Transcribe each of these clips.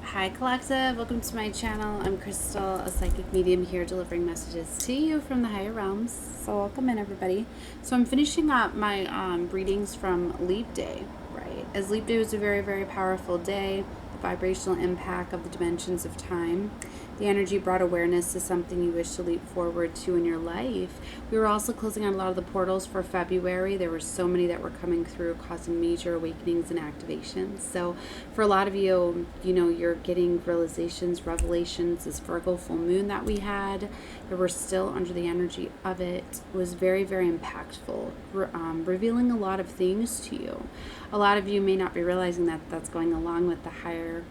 Hi Collective, welcome to my channel. I'm Crystal, a psychic medium here delivering messages to you from the higher realms. So welcome in everybody. So I'm finishing up my readings from Leap Day, right? As Leap Day was a very, very powerful day, the vibrational impact of the dimensions of time. The energy brought awareness to something you wish to leap forward to in your life. We were also closing on a lot of the portals for February. There were so many that were coming through, causing major awakenings and activations. So for a lot of you, you're getting realizations, revelations. This Virgo full moon that we had, that we're still under the energy of it, was very, very impactful, revealing a lot of things to you. A lot of you may not be realizing that that's going along with the higher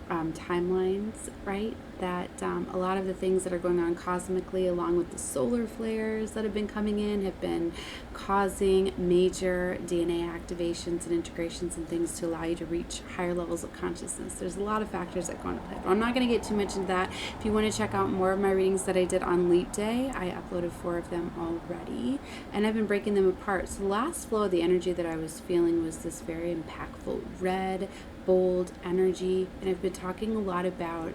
timelines, right? That a lot of the things that are going on cosmically, along with the solar flares that have been coming in, have been causing major DNA activations and integrations and things to allow you to reach higher levels of consciousness. There's a lot of factors that go into play, but I'm not going to get too much into that. If you want to check out more of my readings that I did on Leap Day, I uploaded 4 of them already, and I've been breaking them apart. So the last flow of the energy that I was feeling was this very impactful red, bold energy, and I've been talking a lot about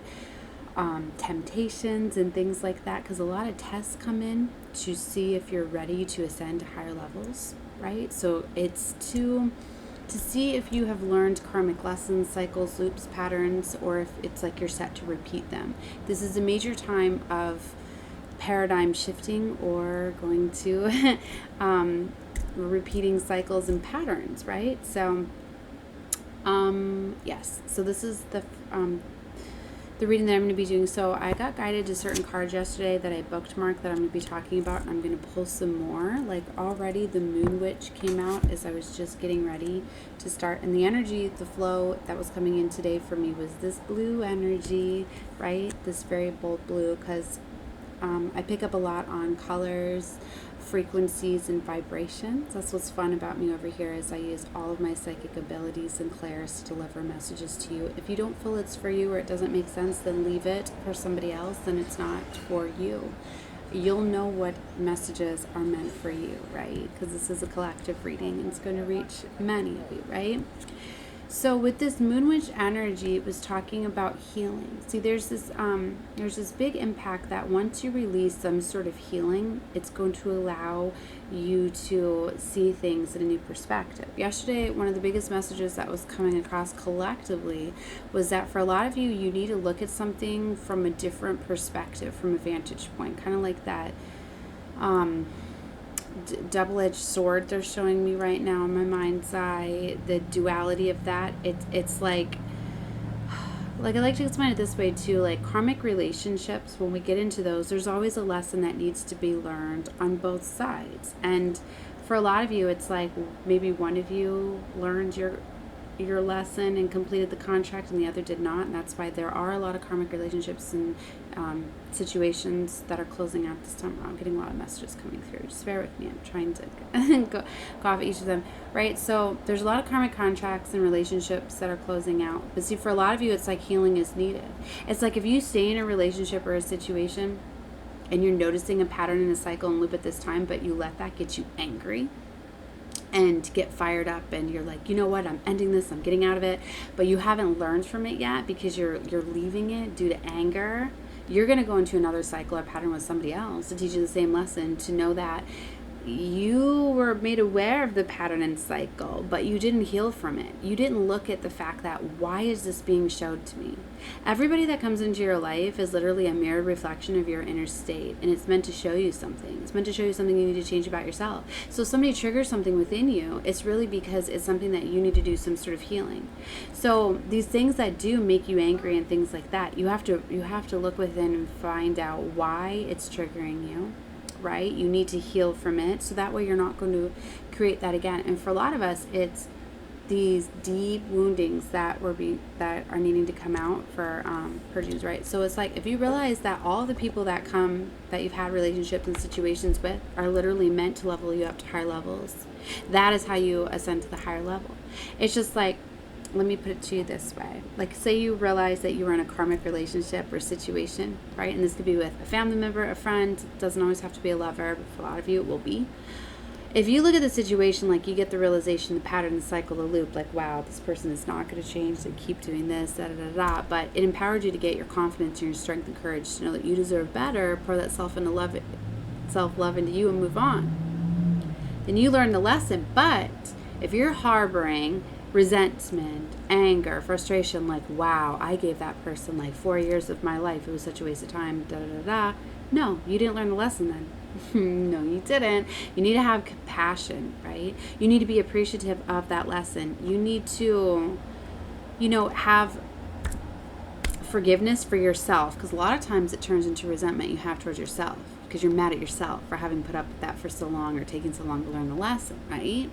temptations and things like that, because a lot of tests come in to see if you're ready to ascend to higher levels, right? So it's to see if you have learned karmic lessons, cycles, loops, patterns, or if it's like you're set to repeat them. This is a major time of paradigm shifting, or going to repeating cycles and patterns, right? So yes, so this is the reading that I'm going to be doing. So I got guided to certain cards yesterday that I bookmarked that I'm going to be talking about, and I'm going to pull some more. Like already the Moon Witch came out as I was just getting ready to start, and the energy, the flow that was coming in today for me was this blue energy, right? This very bold blue, because I pick up a lot on colors, frequencies, and vibrations. That's what's fun about me over here, is I use all of my psychic abilities and clairs to deliver messages to you. If you don't feel it's for you or it doesn't make sense, then leave it for somebody else, then it's not for you. You'll know what messages are meant for you, right? Because this is a collective reading and it's going to reach many of you, right? So with this Moon Witch energy, it was talking about healing. See, there's this big impact that once you release some sort of healing, it's going to allow you to see things in a new perspective. Yesterday, one of the biggest messages that was coming across collectively was that for a lot of you, you need to look at something from a different perspective, from a vantage point, kind of like that double-edged sword they're showing me right now in my mind's eye, the duality of that. It's like I like to explain it this way too, like karmic relationships, when we get into those, there's always a lesson that needs to be learned on both sides. And for a lot of you, it's like maybe one of you learned your lesson and completed the contract and the other did not, and that's why there are a lot of karmic relationships and situations that are closing out this time around. I'm getting a lot of messages coming through, just bear with me, I'm trying to go off each of them, right? So there's a lot of karmic contracts and relationships that are closing out, but see, for a lot of you, it's like healing is needed. It's like if you stay in a relationship or a situation and you're noticing a pattern in a cycle and loop at this time, but you let that get you angry and get fired up, and you're like, you know what, I'm ending this, I'm getting out of it, but you haven't learned from it yet because you're leaving it due to anger, you're going to go into another cycle or pattern with somebody else to teach you the same lesson, to know that you were made aware of the pattern and cycle, but you didn't heal from it. You didn't look at the fact that, why is this being showed to me? Everybody that comes into your life is literally a mirrored reflection of your inner state, and it's meant to show you something. It's meant to show you something you need to change about yourself. So if somebody triggers something within you, it's really because it's something that you need to do some sort of healing. So these things that do make you angry and things like that, you have to look within and find out why it's triggering you. Right? You need to heal from it, so that way you're not going to create that again. And for a lot of us, it's these deep woundings that are needing to come out for purgings, right? So it's like, if you realize that all the people that you've had relationships and situations with are literally meant to level you up to higher levels, that is how you ascend to the higher level. It's just like, let me put it to you this way. Like, say you realize that you were in a karmic relationship or situation, right? And this could be with a family member, a friend. It doesn't always have to be a lover, but for a lot of you it will be. if you look at the situation, like you get the realization, the pattern, the cycle, the loop, like, wow, this person is not going to change. They keep doing this, da da da da. But it empowered you to get your confidence and your strength and courage to know that you deserve better, pour that self love into you and move on. Then you learn the lesson. But if you're harboring resentment, anger, frustration, like, wow, I gave that person like 4 years of my life. It was such a waste of time, da da da da. No, you didn't learn the lesson then. No, you didn't. You need to have compassion, right? You need to be appreciative of that lesson. You need to, have forgiveness for yourself, because a lot of times it turns into resentment you have towards yourself because you're mad at yourself for having put up with that for so long or taking so long to learn the lesson, right?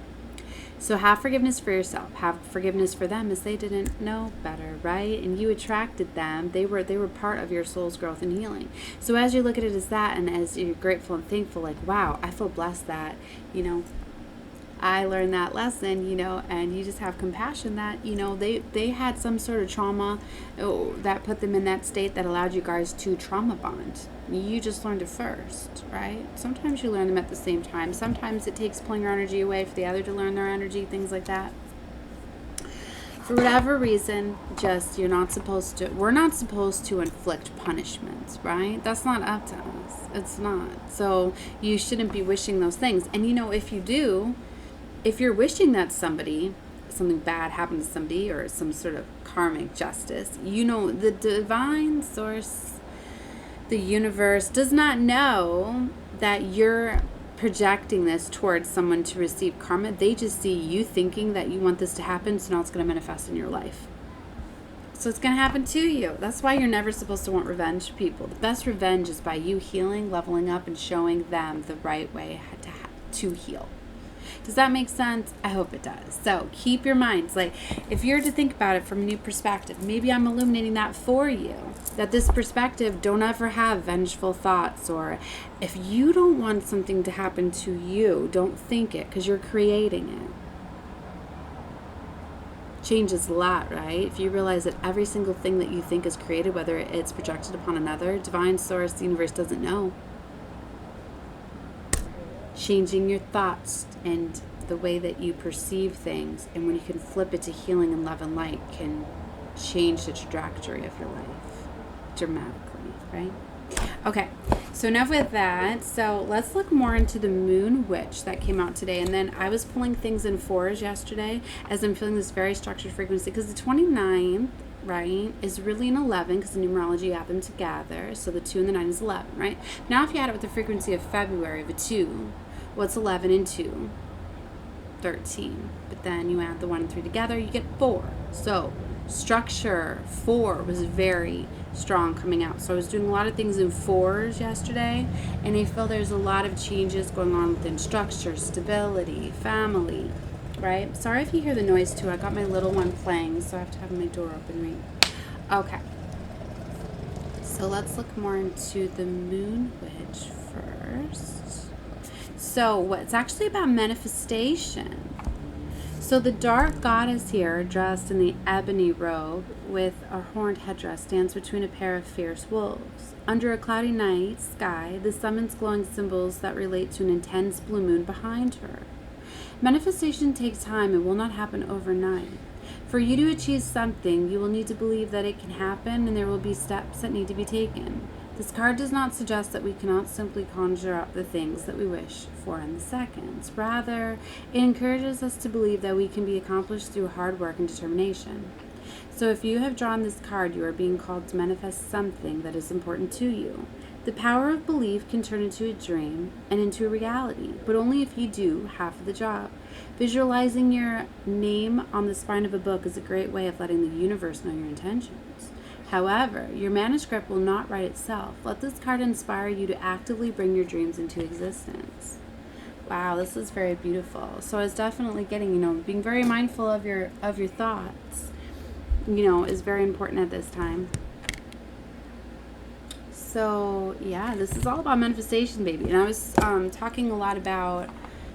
So have forgiveness for yourself. Have forgiveness for them as they didn't know better, right? And you attracted them. They were part of your soul's growth and healing. So as you look at it as that, and as you're grateful and thankful, like, wow, I feel blessed that, I learned that lesson, and you just have compassion that, they had some sort of trauma that put them in that state that allowed you guys to trauma bond. You just learned it first, right? Sometimes you learn them at the same time. Sometimes it takes pulling your energy away for the other to learn their energy, things like that. For whatever reason, we're not supposed to inflict punishments, right? That's not up to us. It's not. So you shouldn't be wishing those things. And if you do, if you're wishing that something bad happened to somebody or some sort of karmic justice, the divine source, the universe, does not know that you're projecting this towards someone to receive karma. They just see you thinking that you want this to happen, so now it's going to manifest in your life. So it's going to happen to you. That's why you're never supposed to want revenge, people. The best revenge is by you healing, leveling up, and showing them the right way to heal. Does that make sense? I hope it does. So keep your minds, like, if you're to think about it from a new perspective, maybe I'm illuminating that for you, that this perspective, don't ever have vengeful thoughts, or if you don't want something to happen to you, don't think it, because you're creating it. Changes a lot, right? If you realize that every single thing that you think is created, whether it's projected upon another, divine source, the universe doesn't know. Changing your thoughts and the way that you perceive things, and when you can flip it to healing and love and light, can change the trajectory of your life dramatically, right? Okay, so enough with that. So let's look more into the Moon Witch that came out today. And then I was pulling things in 4s yesterday as I'm feeling this very structured frequency, because the 29th, right, is really an 11, because the numerology, you have them together. So the 2 and the 9 is 11, right? Now if you add it with the frequency of February of a 2, what's 11 and 2? 13. But then you add the 1 and 3 together, you get 4. So structure 4 was very strong coming out. So I was doing a lot of things in 4s yesterday, and I feel there's a lot of changes going on within structure, stability, family, right? Sorry if you hear the noise too. I got my little one playing, so I have to have my door open, right? Okay. So let's look more into the Moon Witch first. So it's actually about manifestation. So the dark goddess here, dressed in the ebony robe with a horned headdress, stands between a pair of fierce wolves. Under a cloudy night sky, the summons glowing symbols that relate to an intense blue moon behind her. Manifestation takes time and will not happen overnight. For you to achieve something, you will need to believe that it can happen, and there will be steps that need to be taken. This card does not suggest that we cannot simply conjure up the things that we wish for in the seconds. Rather, it encourages us to believe that we can be accomplished through hard work and determination. So if you have drawn this card, you are being called to manifest something that is important to you. The power of belief can turn into a dream and into a reality, but only if you do half of the job. Visualizing your name on the spine of a book is a great way of letting the universe know your intentions. However, your manuscript will not write itself. Let this card inspire you to actively bring your dreams into existence. Wow, this is very beautiful. So I was definitely getting, being very mindful of your thoughts, is very important at this time. So yeah, this is all about manifestation, baby. And I was talking a lot about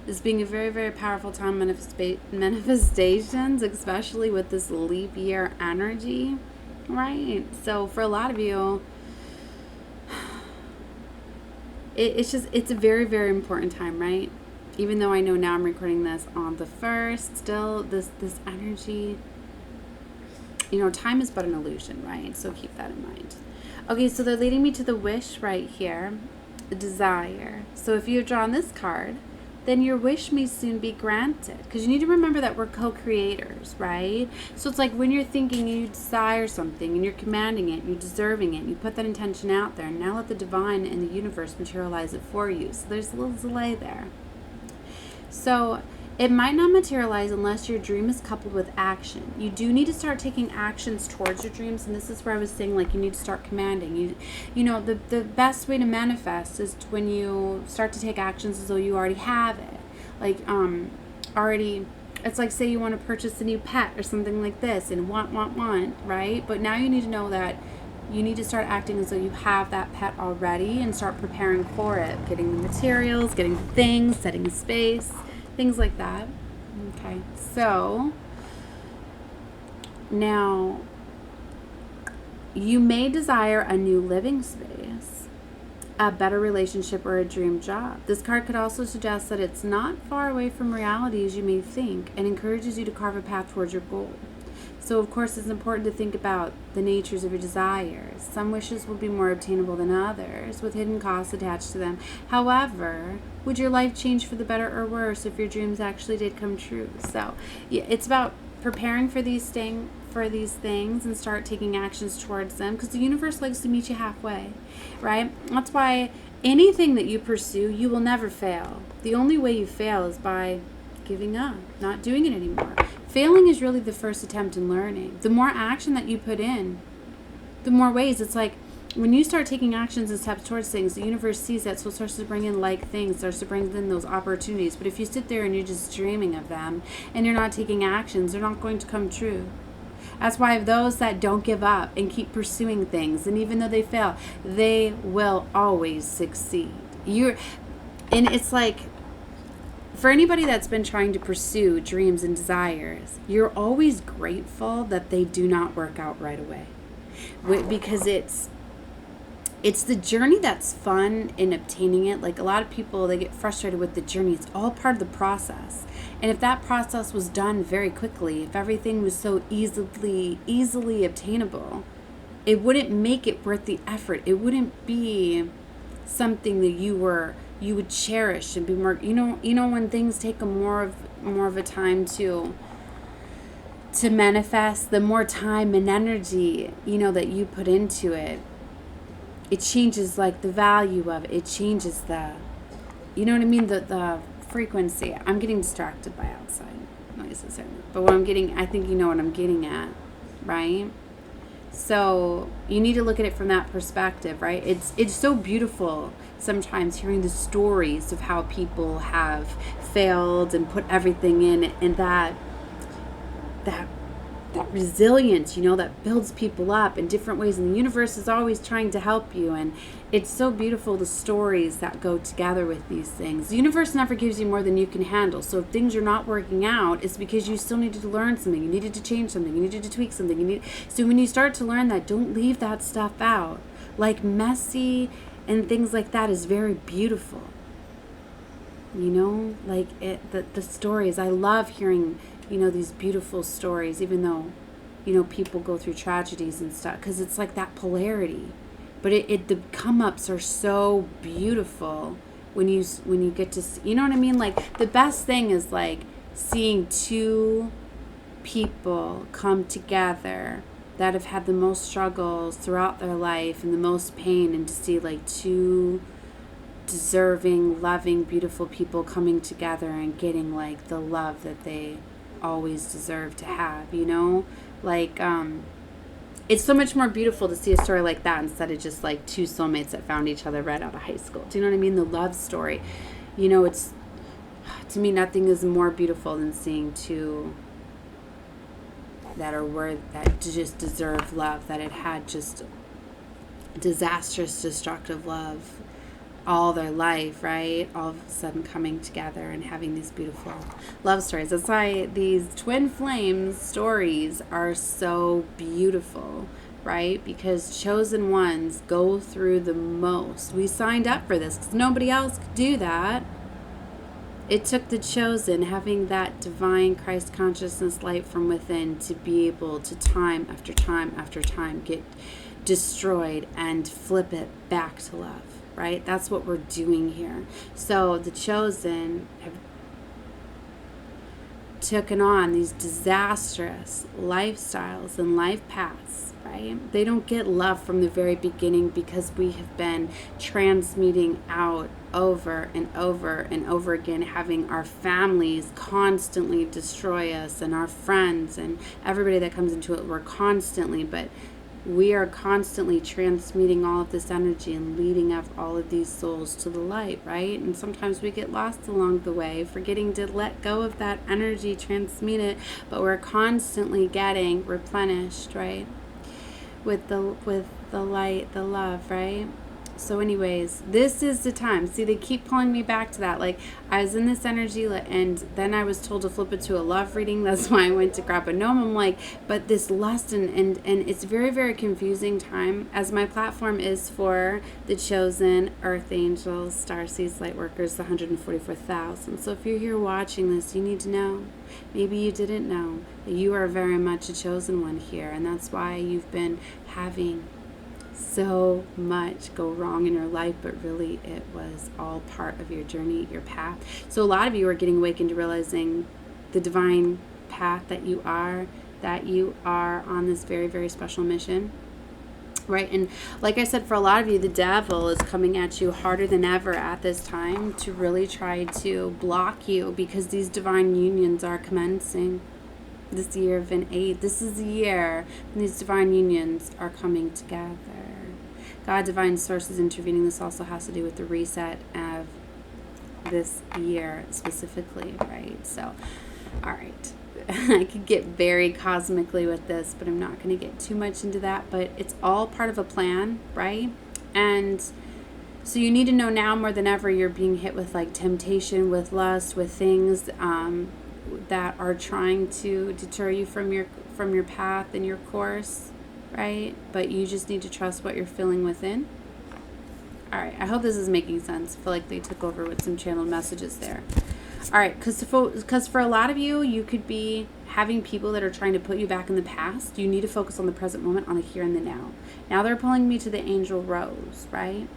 this being a very, very powerful time, manifestations, especially with this leap year energy. Right. So for a lot of you, it's a very, very important time, right? even though I know now I'm recording this on the 1st, still this energy, time is but an illusion, right? So keep that in mind. Okay, so they're leading me to the wish right here, the desire. So if you've drawn this card, then your wish may soon be granted. Because you need to remember that we're co-creators, right? So it's like when you're thinking you desire something and you're commanding it, you're deserving it, you put that intention out there, and now let the divine and the universe materialize it for you. So there's a little delay there. So it might not materialize unless your dream is coupled with action. You do need to start taking actions towards your dreams, and this is where I was saying, like, you need to start commanding. The best way to manifest is when you start to take actions as though you already have it. Like, already, it's like, say you want to purchase a new pet or something like this, and want, right? But now you need to know that you need to start acting as though you have that pet already and start preparing for it, getting the materials, getting the things, setting a space, things like that. Okay, so now you may desire a new living space, a better relationship, or a dream job. This card could also suggest that it's not far away from reality as you may think, and encourages you to carve a path towards your goal. So, of course, it's important to think about the natures of your desires. Some wishes will be more obtainable than others, with hidden costs attached to them. However, would your life change for the better or worse if your dreams actually did come true? So, yeah, it's about preparing for these things and start taking actions towards them, because the universe likes to meet you halfway, right? That's why anything that you pursue, you will never fail. The only way you fail is by giving up, not doing it anymore. Failing is really the first attempt in learning. The more action that you put in, the more ways. It's like when you start taking actions and steps towards things, the universe sees that, so it starts to bring in like things, starts to bring in those opportunities. But if you sit there and you're just dreaming of them and you're not taking actions, they're not going to come true. That's why those that don't give up and keep pursuing things, and even though they fail, they will always succeed. And it's like, for anybody that's been trying to pursue dreams and desires, you're always grateful that they do not work out right away. Because it's the journey that's fun in obtaining it. Like, a lot of people, they get frustrated with the journey. It's all part of the process. And if that process was done very quickly, if everything was so easily obtainable, it wouldn't make it worth the effort. It wouldn't be something that you would cherish and be more, when things take more of a time to manifest, the more time and energy, that you put into it, it changes, like, the value of it. It changes the frequency. I'm getting distracted by outside noises, but I think you know what I'm getting at, right? So you need to look at it from that perspective, right? It's so beautiful sometimes hearing the stories of how people have failed and put everything in, and that resilience, that builds people up in different ways. And the universe is always trying to help you. And it's so beautiful, the stories that go together with these things. The universe never gives you more than you can handle. So if things are not working out, it's because you still needed to learn something. You needed to change something. You needed to tweak something. So when you start to learn that, don't leave that stuff out. Like, messy and things like that is very beautiful. Like the stories. I love hearing these beautiful stories, even though, people go through tragedies and stuff, because it's like that polarity. But the come-ups are so beautiful when you get to see, what I mean? Like, the best thing is, like, seeing two people come together that have had the most struggles throughout their life and the most pain, and to see, like, two deserving, loving, beautiful people coming together and getting, like, the love that they always deserve to have, like, it's so much more beautiful to see a story like that instead of just, like, two soulmates that found each other right out of high school. Do you know what I mean? The love story, it's, to me, nothing is more beautiful than seeing two that just deserve love, that it had just disastrous, destructive love all their life, right? All of a sudden coming together and having these beautiful love stories. That's why these twin flames stories are so beautiful, right? Because chosen ones go through the most. We signed up for this because nobody else could do that. It took the chosen, having that divine Christ consciousness light from within, to be able to time after time after time get destroyed and flip it back to love, right? That's what we're doing here. So the chosen have taken on these disastrous lifestyles and life paths, right? They don't get love from the very beginning because we have been transmuting out over and over and over again, having our families constantly destroy us, and our friends and everybody that comes into it. We are constantly transmuting all of this energy and leading up all of these souls to the light, right? And sometimes we get lost along the way, forgetting to let go of that energy, transmute it, but we're constantly getting replenished, right? With the light, the love, right? So anyways, this is the time. See, they keep pulling me back to that. Like, I was in this energy, and then I was told to flip it to a love reading. That's why I went to grab a gnome. I'm like, but this lust, and it's very, very confusing time, as my platform is for the chosen, earth angels, starseeds, light workers, the 144,000. So if you're here watching this, you need to know, maybe you didn't know, that you are very much a chosen one here, and that's why you've been having so much go wrong in your life, but really it was all part of your journey, your path. So a lot of you are getting awakened to realizing the divine path that you are on this very, very special mission, right? And like I said, for a lot of you, the devil is coming at you harder than ever at this time to really try to block you, because these divine unions are commencing. This year of an 8, this is the year when these divine unions are coming together. God, divine source is intervening. This also has to do with the reset of this year specifically, right? So, all right. I could get very cosmically with this, but I'm not going to get too much into that. But it's all part of a plan, right? And so you need to know now more than ever, you're being hit with like temptation, with lust, with things that are trying to deter you from your path and your course, right? But you just need to trust what you're feeling within. All right, I hope this is making sense. I feel like they took over with some channeled messages there. All right, because for a lot of you, you could be having people that are trying to put you back in the past. You need to focus on the present moment, on the here and the now. Now they're pulling me to the angel rose, right?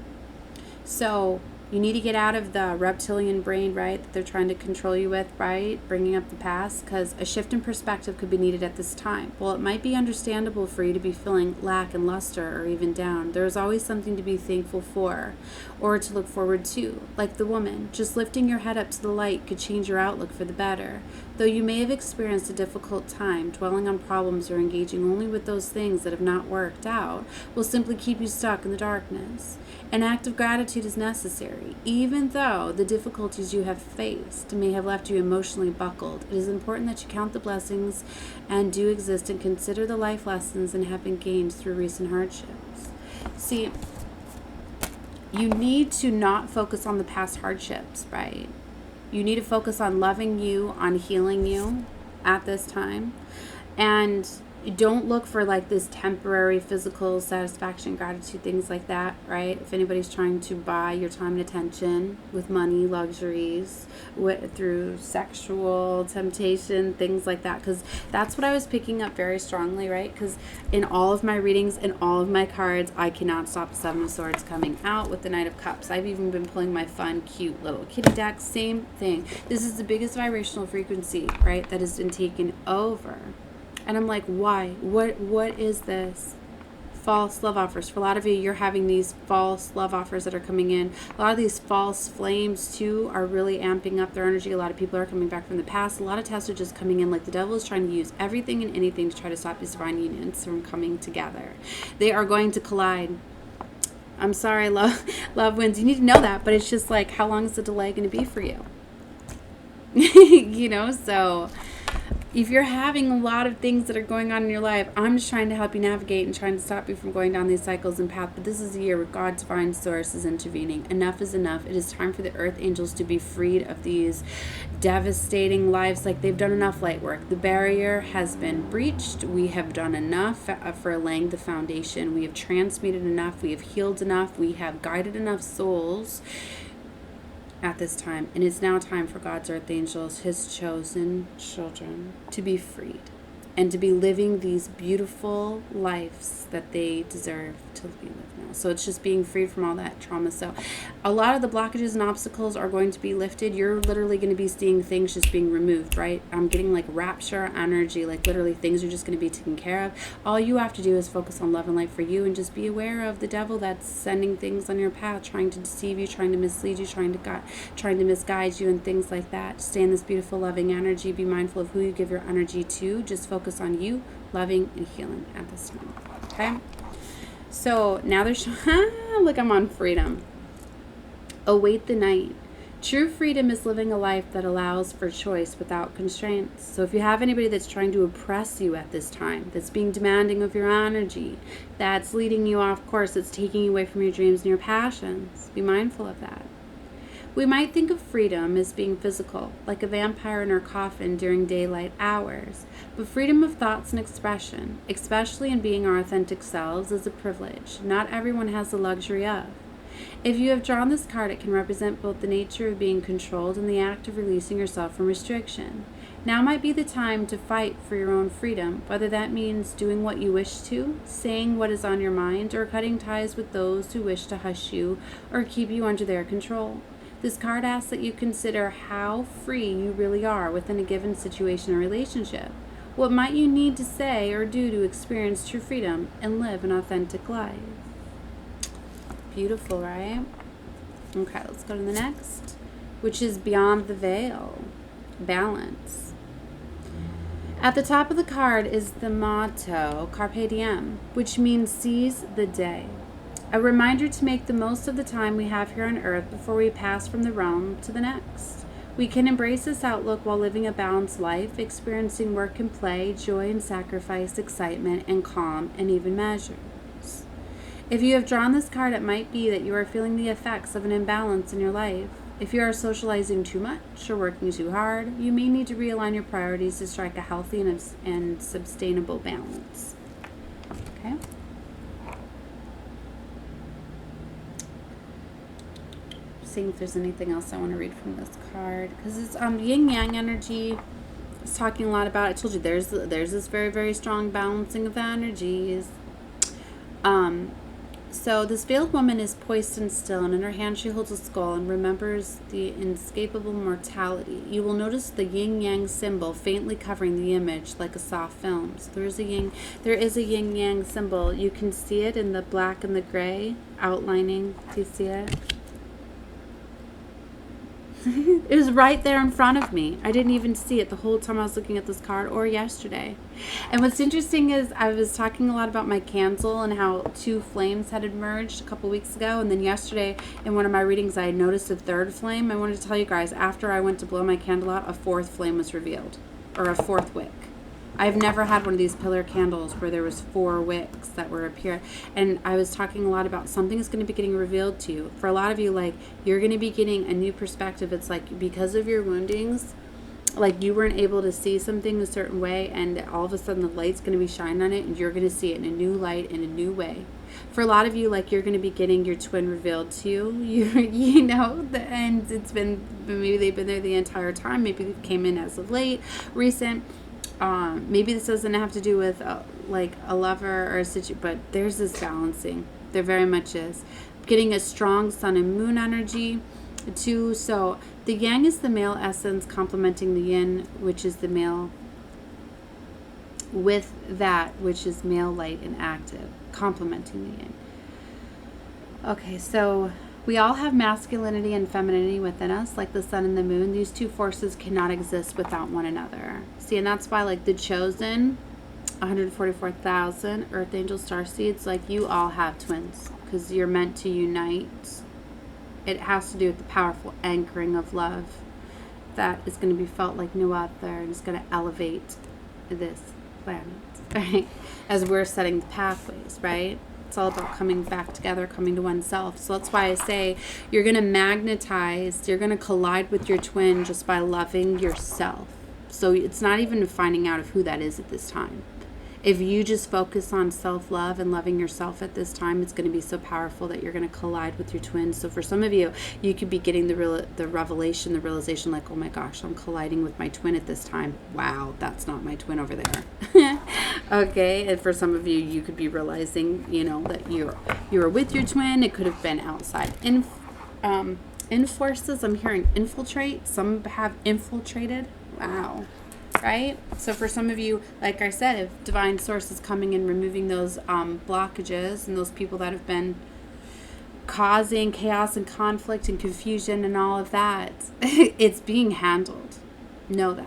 So you need to get out of the reptilian brain, right, that they're trying to control you with, right, bringing up the past, because a shift in perspective could be needed at this time. Well, it might be understandable for you to be feeling lack and luster or even down. There's always something to be thankful for or to look forward to. Like the woman, just lifting your head up to the light could change your outlook for the better. Though you may have experienced a difficult time, dwelling on problems or engaging only with those things that have not worked out will simply keep you stuck in the darkness. An act of gratitude is necessary. Even though the difficulties you have faced may have left you emotionally buckled, it is important that you count the blessings and do exist and consider the life lessons and have been gained through recent hardships. See, you need to not focus on the past hardships, right? You need to focus on loving you, on healing you at this time. And don't look for like this temporary physical satisfaction, gratitude, things like that, right? If anybody's trying to buy your time and attention with money, luxuries, through sexual temptation, things like that, because that's what I was picking up very strongly, right? Because in all of my readings and all of my cards, I cannot stop the Seven of Swords coming out with the Knight of Cups. I've even been pulling my fun, cute little kitty deck, same thing. This is the biggest vibrational frequency, right, that has been taken over. And I'm like, why? What is this? False love offers. For a lot of you, you're having these false love offers that are coming in. A lot of these false flames, too, are really amping up their energy. A lot of people are coming back from the past. A lot of tests are just coming in. Like the devil is trying to use everything and anything to try to stop these divine unions from coming together. They are going to collide. I'm sorry, love wins. You need to know that. But it's just like, how long is the delay going to be for you? You know, so if you're having a lot of things that are going on in your life, I'm just trying to help you navigate and trying to stop you from going down these cycles and paths. But this is a year where God's divine source is intervening. Enough is enough. It is time for the earth angels to be freed of these devastating lives. Like, they've done enough light work. The barrier has been breached. We have done enough for laying the foundation. We have transmuted enough. We have healed enough. We have guided enough souls at this time. And it's now time for God's earth angels, his chosen children, to be freed and to be living these beautiful lives that they deserve to be lived now. So it's just being freed from all that trauma. So a lot of the blockages and obstacles are going to be lifted. You're literally going to be seeing things just being removed, right? I'm getting like rapture energy, like literally things are just going to be taken care of. All you have to do is focus on love and light for you, and just be aware of the devil that's sending things on your path, trying to deceive you, trying to mislead you, trying to misguide you, and things like that. Stay in this beautiful, loving energy. Be mindful of who you give your energy to. Just focus on you, loving and healing at this time. Okay? So now there's look, I'm on freedom. Await the night. True freedom is living a life that allows for choice without constraints. So if you have anybody that's trying to oppress you at this time, that's being demanding of your energy, that's leading you off course, that's taking you away from your dreams and your passions, be mindful of that. We might think of freedom as being physical, like a vampire in her coffin during daylight hours, but freedom of thoughts and expression, especially in being our authentic selves, is a privilege not everyone has the luxury of. If you have drawn this card, it can represent both the nature of being controlled and the act of releasing yourself from restriction. Now might be the time to fight for your own freedom, whether that means doing what you wish to, saying what is on your mind, or cutting ties with those who wish to hush you or keep you under their control. This card asks that you consider how free you really are within a given situation or relationship. What might you need to say or do to experience true freedom and live an authentic life? Beautiful, right? Okay, let's go to the next, which is Beyond the Veil, balance. At the top of the card is the motto, Carpe Diem, which means seize the day. A reminder to make the most of the time we have here on earth before we pass from the realm to the next. We can embrace this outlook while living a balanced life, experiencing work and play, joy and sacrifice, excitement and calm, and even measures. If you have drawn this card, it might be that you are feeling the effects of an imbalance in your life. If you are socializing too much or working too hard, you may need to realign your priorities to strike a healthy and sustainable balance. Okay? Seeing if there's anything else I want to read from this card, because it's yin yang energy. It's talking a lot about, I told you there's this very, very strong balancing of the energies. So this veiled woman is poised and still, and in her hand she holds a skull and remembers the inescapable mortality. You will notice the yin yang symbol faintly covering the image like a soft film. So there is a yin yang symbol. You can see it in the black and the gray outlining. Do you see it? It was right there in front of me. I didn't even see it the whole time I was looking at this card, or yesterday. And what's interesting is I was talking a lot about my candle and how two flames had emerged a couple weeks ago, and then yesterday in one of my readings I noticed a third flame. I wanted to tell you guys, after I went to blow my candle out, a fourth flame was revealed, or a fourth wick. I've never had one of these pillar candles where there was 4 wicks that were appearing. And I was talking a lot about something is going to be getting revealed to you. For a lot of you, like, you're going to be getting a new perspective. It's like because of your woundings, like you weren't able to see something a certain way, and all of a sudden the light's going to be shining on it, and you're going to see it in a new light, in a new way. For a lot of you, like, you're going to be getting your twin revealed to you. You know, and it's been, maybe they've been there the entire time. Maybe they came in as of late, recent. Maybe this doesn't have to do with like a lover or a situation, but there's this balancing. There very much is. Getting a strong sun and moon energy too. So the yang is the male essence complementing the yin, which is the male, with that which is male light and active, complementing the yin. Okay, so we all have masculinity and femininity within us, like the sun and the moon. These two forces cannot exist without one another. See, and that's why, like, the chosen, 144,000 earth angel starseeds, like, you all have twins because you're meant to unite. It has to do with the powerful anchoring of love that is going to be felt like no other, and it's going to elevate this planet, right? As we're setting the pathways, right? It's all about coming back together, coming to oneself. So that's why I say you're going to magnetize, you're going to collide with your twin just by loving yourself. So it's not even finding out of who that is at this time. If you just focus on self-love and loving yourself at this time, it's going to be so powerful that you're going to collide with your twins. So for some of you, you could be getting the revelation, the realization like, oh my gosh, I'm colliding with my twin at this time. Wow, that's not my twin over there. Okay, and for some of you, you could be realizing, that you're with your twin. It could have been outside in forces. I'm hearing infiltrate. Some have infiltrated. Wow. Right? So for some of you, like I said, if divine source is coming and removing those blockages and those people that have been causing chaos and conflict and confusion and all of that, it's being handled. Know that.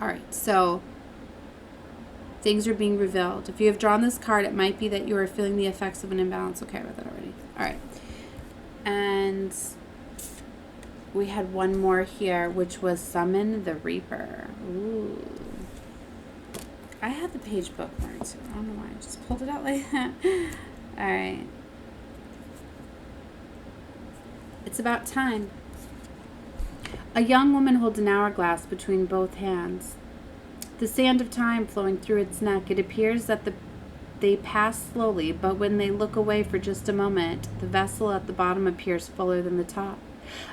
All right. So things are being revealed. If you have drawn this card, it might be that you are feeling the effects of an imbalance. Okay, I read that already. All right. And we had one more here, which was Summon the Reaper. Ooh. I had the page bookmarked, so I don't know why I just pulled it out like that. All right. It's about time. A young woman holds an hourglass between both hands. The sand of time flowing through its neck. It appears that they pass slowly, but when they look away for just a moment, the vessel at the bottom appears fuller than the top.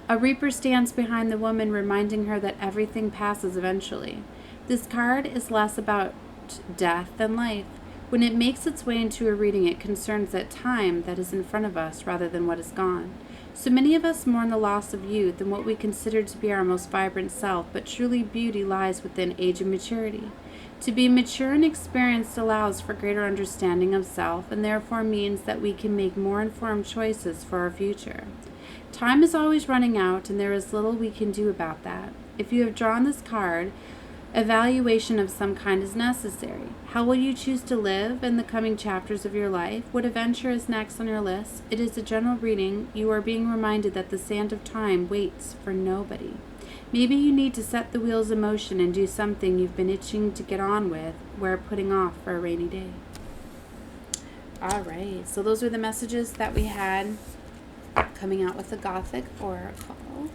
A reaper stands behind the woman, reminding her that everything passes eventually. This card is less about death than life. When it makes its way into a reading, it concerns that time that is in front of us rather than what is gone. So many of us mourn the loss of youth and what we consider to be our most vibrant self, but truly beauty lies within age and maturity. To be mature and experienced allows for greater understanding of self and therefore means that we can make more informed choices for our future. Time is always running out, and there is little we can do about that. If you have drawn this card, evaluation of some kind is necessary. How will you choose to live in the coming chapters of your life? What adventure is next on your list? It is a general reading. You are being reminded that the sand of time waits for nobody. Maybe you need to set the wheels in motion and do something you've been itching to get on with, where putting off for a rainy day. All right, so those are the messages that we had coming out with the Gothic Oracle,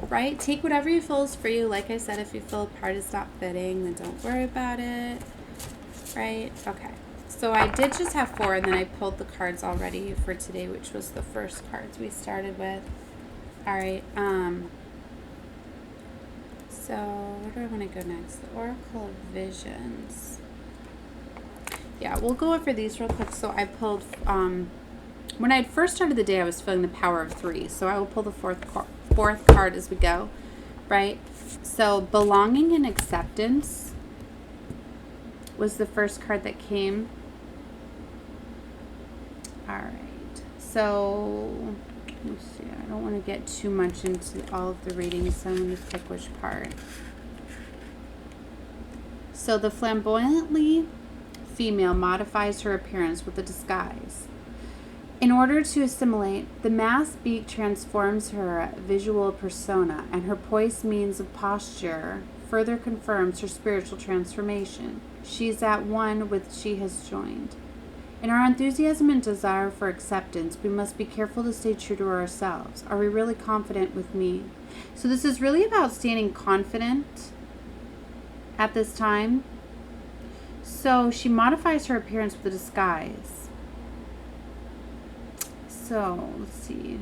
right? Take whatever you feel is for you. Like I said, if you feel a part is not fitting, then don't worry about it, right? Okay, so I did just have 4, and then I pulled the cards already for today, which was the first cards we started with. All right, so where do I want to go next? The Oracle of Visions. Yeah, we'll go over these real quick. So I pulled, when I first started the day, I was feeling the power of 3. So I will pull the fourth card as we go, right? So belonging and acceptance was the first card that came. All right. So let's see. I don't want to get too much into all of the readings, so I'm going to pick which part. So the flamboyantly female modifies her appearance with a disguise. In order to assimilate, the masked beak transforms her visual persona, and her poised means of posture further confirms her spiritual transformation. She is at one with she has joined. In our enthusiasm and desire for acceptance, we must be careful to stay true to ourselves. Are we really confident with me? So this is really about standing confident at this time. So she modifies her appearance with a disguise. So let's see.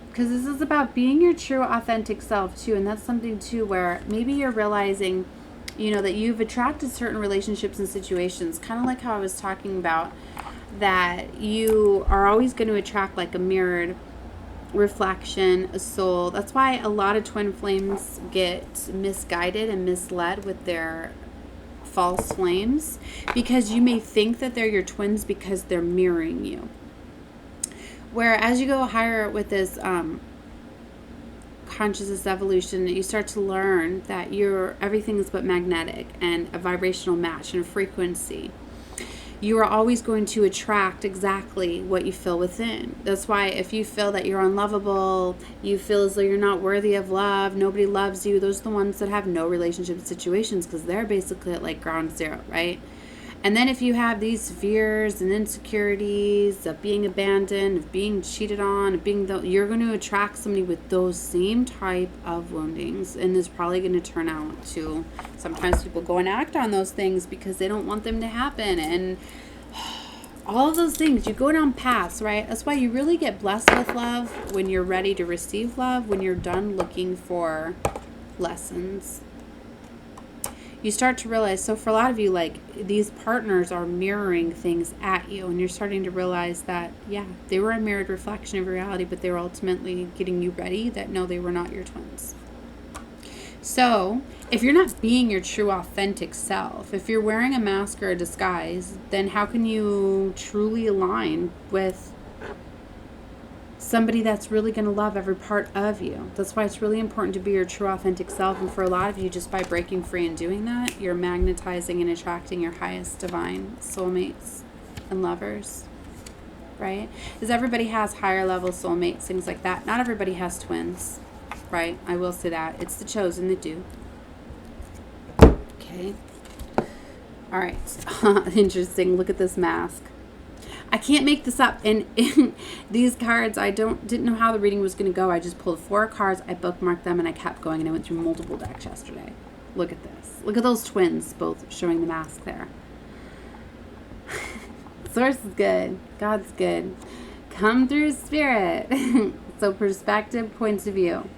Because this is about being your true, authentic self too, and that's something too where maybe you're realizing, that you've attracted certain relationships and situations, kind of like how I was talking about, that you are always going to attract like a mirrored reflection, a soul. That's why a lot of twin flames get misguided and misled with their false flames, because you may think that they're your twins because they're mirroring you. Where as you go higher with this consciousness evolution, you start to learn that everything is but magnetic and a vibrational match and frequency. You are always going to attract exactly what you feel within. That's why if you feel that you're unlovable, you feel as though you're not worthy of love, nobody loves you, those are the ones that have no relationship situations, because they're basically at like ground zero, right? And then if you have these fears and insecurities of being abandoned, of being cheated on, of being you're going to attract somebody with those same type of woundings, and it's probably going to turn out to, sometimes people go and act on those things because they don't want them to happen, and all of those things, you go down paths, right? That's why you really get blessed with love when you're ready to receive love, when you're done looking for lessons. You start to realize, so for a lot of you, like, these partners are mirroring things at you, and you're starting to realize that, yeah, they were a mirrored reflection of reality, but they were ultimately getting you ready that no, they were not your twins. So if you're not being your true authentic self, if you're wearing a mask or a disguise, then how can you truly align with somebody that's really going to love every part of you? That's why it's really important to be your true authentic self. And for a lot of you, just by breaking free and doing that, you're magnetizing and attracting your highest divine soulmates and lovers, right? Because everybody has higher level soulmates, things like that. Not everybody has twins, right? I will say that. It's the chosen that do. Okay. All right. Interesting. Look at this mask. I can't make this up. And in these cards, I didn't know how the reading was going to go. I just pulled 4 cards, I bookmarked them, and I kept going, and I went through multiple decks yesterday. Look at this. Look at those twins both showing the mask there. Source is good. God's good. Come through, spirit. So perspective, points of view.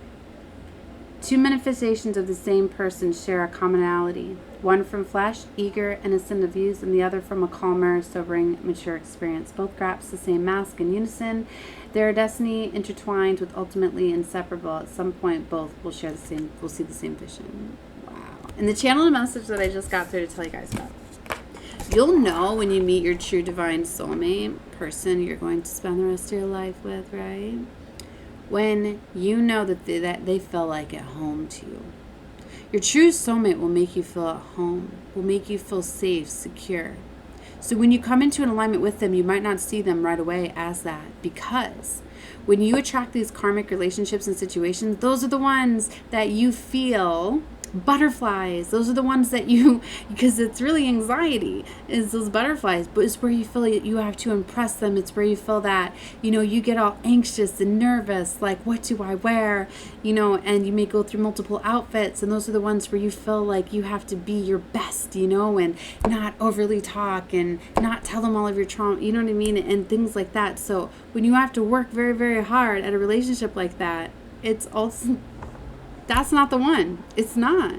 2 manifestations of the same person share a commonality. One from flesh, eager, innocent of views, and the other from a calmer, sobering, mature experience. Both grasp the same mask in unison. Their destiny intertwined with ultimately inseparable. At some point, both will share the same. Will see the same vision. Wow! And the channel and message that I just got through to tell you guys about. You'll know when you meet your true divine soulmate person you're going to spend the rest of your life with, right? When you know that they feel like at home to you. Your true soulmate will make you feel at home, will make you feel safe, secure. So when you come into an alignment with them, you might not see them right away as that, because when you attract these karmic relationships and situations, those are the ones that you feel butterflies. Those are the ones that you, because it's really anxiety, is those butterflies, but it's where you feel you have to impress them. It's where you feel that, you get all anxious and nervous, like, what do I wear, and you may go through multiple outfits, and those are the ones where you feel like you have to be your best, and not overly talk and not tell them all of your trauma, you know what I mean, and things like that. So when you have to work very, very hard at a relationship like that, it's also, that's not the one. It's not.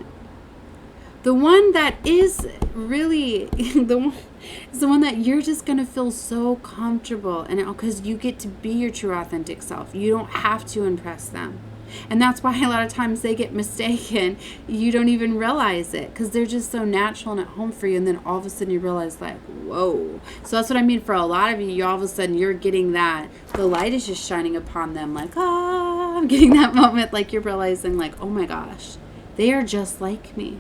The one that is really is the one that you're just going to feel so comfortable, and because you get to be your true authentic self. You don't have to impress them. And that's why a lot of times they get mistaken. You don't even realize it because they're just so natural and at home for you. And then all of a sudden you realize, like, whoa. So that's what I mean. For a lot of you, all of a sudden you're getting that. The light is just shining upon them, like, I'm getting that moment. Like, you're realizing, like, oh my gosh, they are just like me.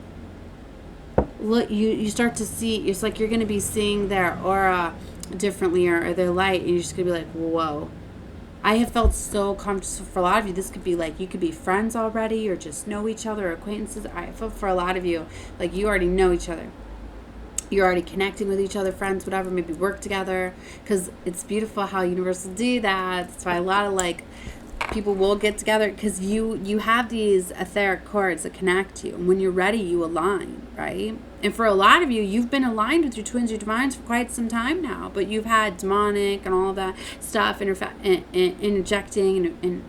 Look, you start to see, it's like you're going to be seeing their aura differently, or their light, and you're just going to be like, whoa. I have felt so comfortable. For a lot of you, this could be like, you could be friends already, or just know each other, or acquaintances. I feel for a lot of you, like, you already know each other. You're already connecting with each other, friends, whatever, maybe work together, because it's beautiful how universe will do that. That's why a lot of, like, people will get together, because you have these etheric cords that connect you, and when you're ready, you align, right? And for a lot of you, you've been aligned with your twins, your divines for quite some time now, but you've had demonic and all of that stuff interjecting, and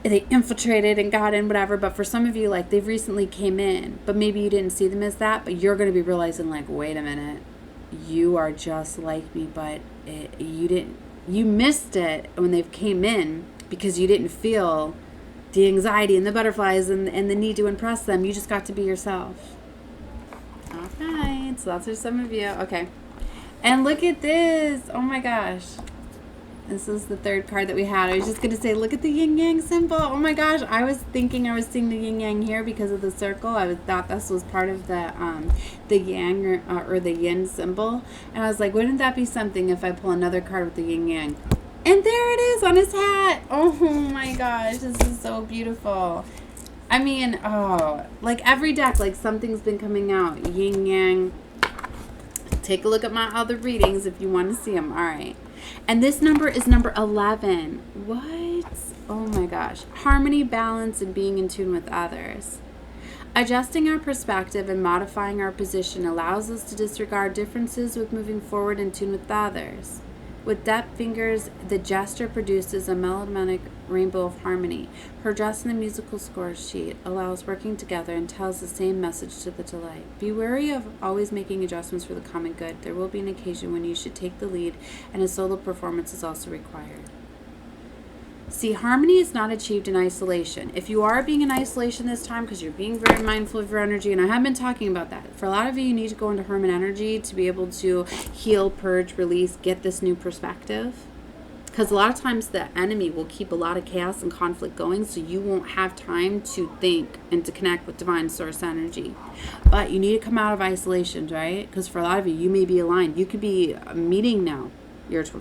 they infiltrated and got in, whatever. But for some of you, like, they've recently came in, but maybe you didn't see them as that, but you're going to be realizing, like, wait a minute, you are just like me, but you missed it when they came in, because you didn't feel the anxiety and the butterflies and the need to impress them. You just got to be yourself. All right, so that's for some of you. Okay, and look at this. Oh my gosh, this is the third card that we had. I was just gonna say, look at the yin yang symbol. Oh my gosh, I was thinking I was seeing the yin yang here because of the circle. I thought this was part of the yang or the yin symbol, and I was like, wouldn't that be something if I pull another card with the yin yang? And there it is on his hat. Oh my gosh, this is so beautiful. I mean, like every deck, like something's been coming out. Yin yang. take a look at my other readings if you want to see them. All right. And this number is number 11. What? Oh my gosh. Harmony, balance, and being in tune with others. Adjusting our perspective and modifying our position allows us to disregard differences with moving forward in tune with others. With deft fingers, the gesture produces a melodic rainbow of harmony. Her dress in the musical score sheet allows working together and tells the same message to the delight. Be wary of always making adjustments for the common good. There will be an occasion when you should take the lead, and a solo performance is also required. See, harmony is not achieved in isolation. If you are being in isolation this time because you're being very mindful of your energy, and I have been talking about that, for a lot of you, you need to go into Herman energy to be able to heal, purge, release, get this new perspective. Because a lot of times the enemy will keep a lot of chaos and conflict going, so you won't have time to think and to connect with divine source energy. But you need to come out of isolation, right? Because for a lot of you, you may be aligned. You could be meeting now.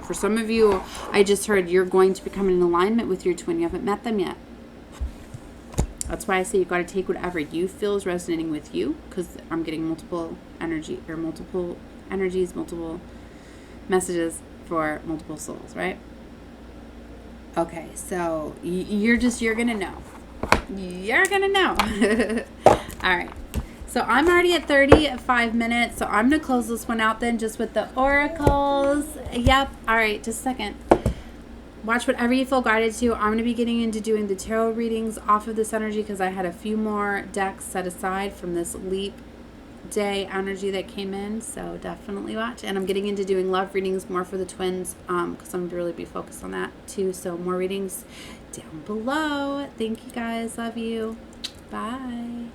For some of you, I just heard you're going to become in alignment with your twin. You haven't met them yet. That's why I say you got to take whatever you feel is resonating with you, because I'm getting multiple energy or multiple energies, multiple messages for multiple souls, right? Okay, so you're going to know. You're going to know. All right. So I'm already at 35 minutes, so I'm going to close this one out then just with the oracles. Yep. All right, just a second. Watch whatever you feel guided to. I'm going to be getting into doing the tarot readings off of this energy because I had a few more decks set aside from this leap day energy that came in, so definitely watch. And I'm getting into doing love readings more for the twins because I'm going to really be focused on that too. So more readings down below. Thank you guys. Love you. Bye.